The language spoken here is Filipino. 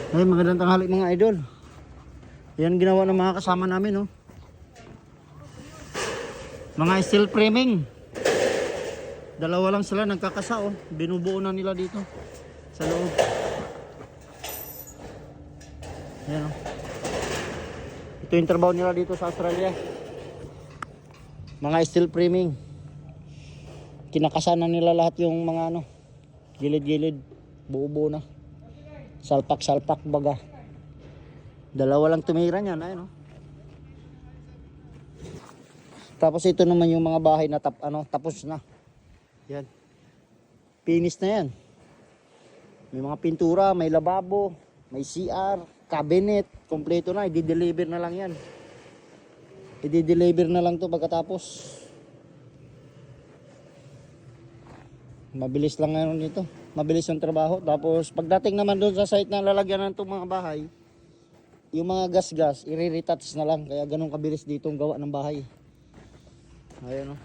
Ay, magandang tanghali mga idol. Yan ginawa ng mga kasama namin, oh. Mga steel framing. Dalawa lang sila nagkakasa, oh. Binubuo na nila dito sa loob. Yan, oh. Ito yung trabaho nila dito sa Australia. Mga steel framing. Kinakasanan nila lahat yung mga ano, gilid-gilid, buo-buo na. Salpak-salpak baga. Dalawa lang tumira niyan, ayun, oh. Tapos ito naman yung mga bahay na tapos na. Yan. Finish na yan. May mga pintura, may lababo, may CR, cabinet, kompleto na, i-deliver na lang yan. I-deliver na lang to pagkatapos. Mabilis lang ngayon dito. Mabilis yung trabaho. Tapos pagdating naman doon sa site na lalagyan ng itong mga bahay, yung mga gas-gas, i-retouch na lang. Kaya ganun kabilis dito ang gawa ng bahay. Ayan, oh.